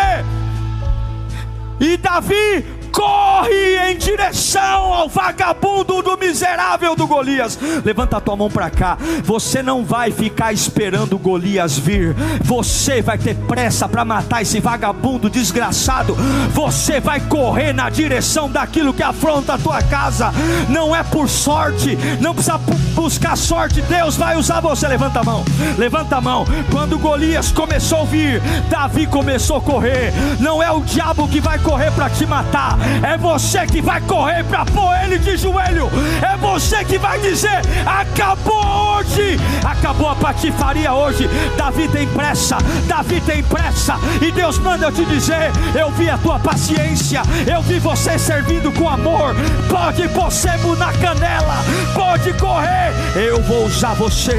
E Davi corre em direção ao vagabundo do miserável do Golias. Levanta a tua mão para cá. Você não vai ficar esperando Golias vir. Você vai ter pressa para matar esse vagabundo desgraçado. Você vai correr na direção daquilo que afronta a tua casa. Não é por sorte, não precisa buscar sorte. Deus vai usar você. Levanta a mão, levanta a mão. Quando Golias começou a vir, Davi começou a correr. Não é o diabo que vai correr para te matar, é você que vai correr para pôr ele de joelho. É você que vai dizer: acabou hoje, acabou a patifaria hoje. Davi tem pressa, Davi tem pressa. E Deus manda eu te dizer: eu vi a tua paciência, eu vi você servindo com amor. Pode pôr sebo na canela, pode correr. Eu vou usar você,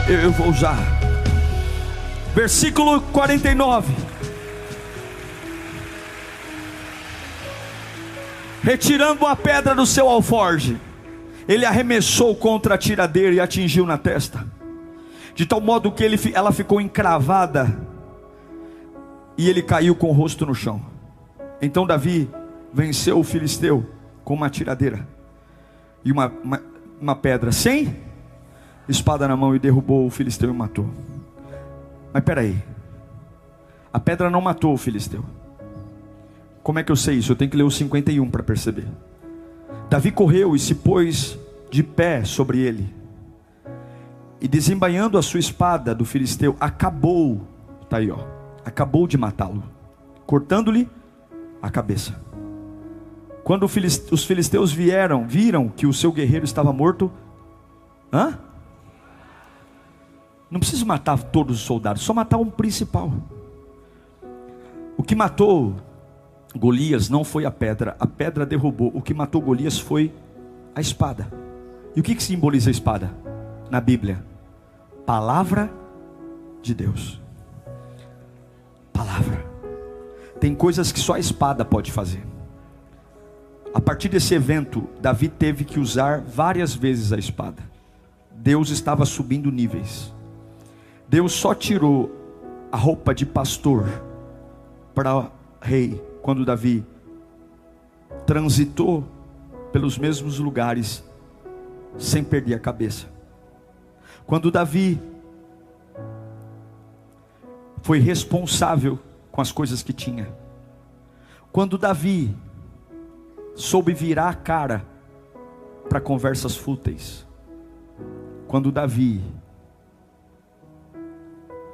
eu vou usar. Versículo 49. Retirando a pedra do seu alforje, ele arremessou contra a tiradeira e atingiu na testa, de tal modo que ela ficou encravada e ele caiu com o rosto no chão. Então Davi venceu o filisteu com uma tiradeira e uma pedra, sem espada na mão, e derrubou o filisteu e o matou. Mas peraí, a pedra não matou o filisteu. Como é que eu sei isso? Eu tenho que ler o 51 para perceber. Davi correu e se pôs de pé sobre ele, e desembainhando a sua espada do filisteu, acabou, está aí ó, acabou de matá-lo, cortando-lhe a cabeça. Quando os filisteus viram que o seu guerreiro estava morto, não precisa matar todos os soldados, só matar um principal. O que matou Golias não foi a pedra derrubou. O que matou Golias foi a espada. E o que simboliza a espada na Bíblia? Palavra de Deus. Palavra. Tem coisas que só a espada pode fazer. A partir desse evento, Davi teve que usar várias vezes a espada. Deus estava subindo níveis. Deus só tirou a roupa de pastor para rei quando Davi transitou pelos mesmos lugares sem perder a cabeça. Quando Davi foi responsável com as coisas que tinha. Quando Davi soube virar a cara para conversas fúteis. Quando Davi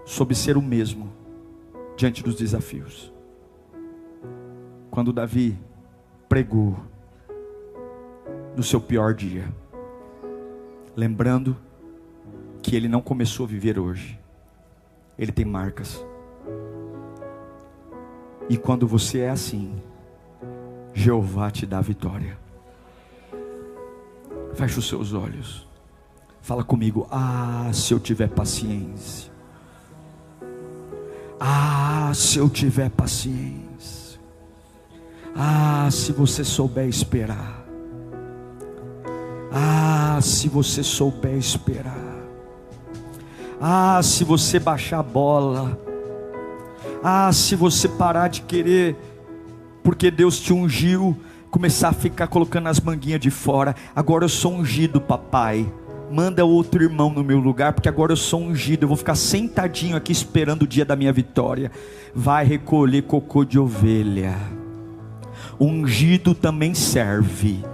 soube ser o mesmo diante dos desafios. Quando Davi pregou no seu pior dia, lembrando que ele não começou a viver hoje, ele tem marcas. E quando você é assim, Jeová te dá vitória. Feche os seus olhos, fala comigo. Se eu tiver paciência. Se eu tiver paciência. Se você souber esperar. Se você souber esperar. Se você baixar a bola. Se você parar de querer, porque Deus te ungiu, começar a ficar colocando as manguinhas de fora. Agora eu sou ungido, papai. Manda outro irmão no meu lugar, porque agora eu sou ungido. Eu vou ficar sentadinho aqui esperando o dia da minha vitória. Vai recolher cocô de ovelha. Ungido também serve.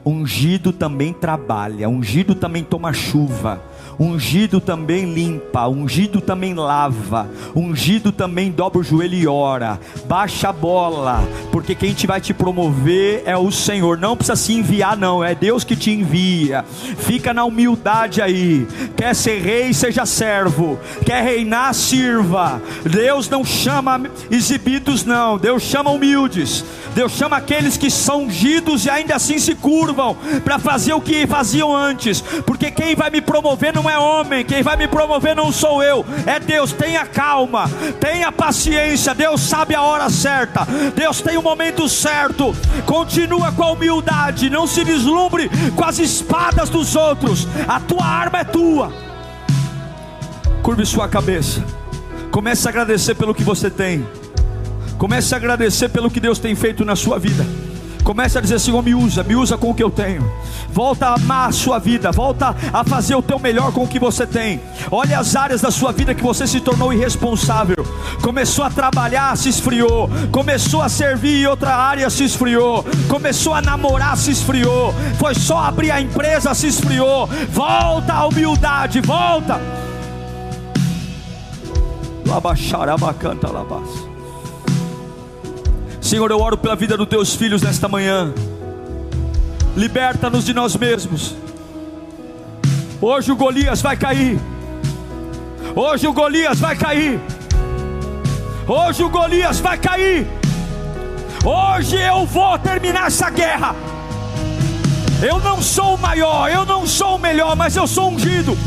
Ungido também trabalha. Ungido também toma chuva. Ungido também limpa, ungido também lava, ungido também dobra o joelho e ora. Baixa a bola, porque quem vai te promover é o Senhor. Não precisa se enviar não, é Deus que te envia. Fica na humildade aí. Quer ser rei, seja servo. Quer reinar, sirva. Deus não chama exibidos não, Deus chama humildes. Deus chama aqueles que são ungidos e ainda assim se curvam para fazer o que faziam antes. Porque quem vai me promover não é homem, quem vai me promover não sou eu, é Deus. Tenha calma, tenha paciência. Deus sabe a hora certa, Deus tem o momento certo. Continua com a humildade, não se deslumbre com as espadas dos outros. A tua arma é tua. Curve sua cabeça, comece a agradecer pelo que você tem. Comece a agradecer pelo que Deus tem feito na sua vida. Comece a dizer: Senhor, me usa com o que eu tenho. Volta a amar a sua vida, volta a fazer o teu melhor com o que você tem. Olha as áreas da sua vida que você se tornou irresponsável. Começou a trabalhar, se esfriou. Começou a servir em outra área, se esfriou. Começou a namorar, se esfriou. Foi só abrir a empresa, se esfriou. Volta à humildade, volta. Labaxarabacanta labas. Senhor, eu oro pela vida dos teus filhos nesta manhã. Liberta-nos de nós mesmos. Hoje o Golias vai cair. Hoje o Golias vai cair. Hoje o Golias vai cair. Hoje eu vou terminar essa guerra. Eu não sou o maior, eu não sou o melhor, mas eu sou ungido.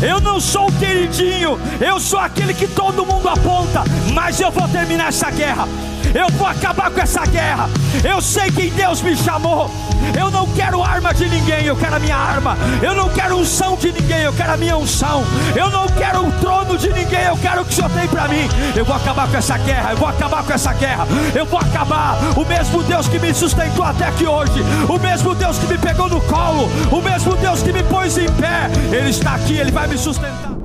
Eu não sou o queridinho, eu sou aquele que todo mundo aponta. Mas eu vou terminar essa guerra. Eu vou acabar com essa guerra. Eu sei quem Deus me chamou. Eu não quero arma de ninguém, eu quero a minha arma. Eu não quero unção de ninguém, eu quero a minha unção. Eu não quero o trono de ninguém, eu quero o que o Senhor tem para mim. Eu vou acabar com essa guerra, eu vou acabar com essa guerra. Eu vou acabar. O mesmo Deus que me sustentou até aqui hoje, o mesmo Deus que me pegou no colo, o mesmo Deus que me pôs em pé, Ele está aqui, Ele vai me sustentar.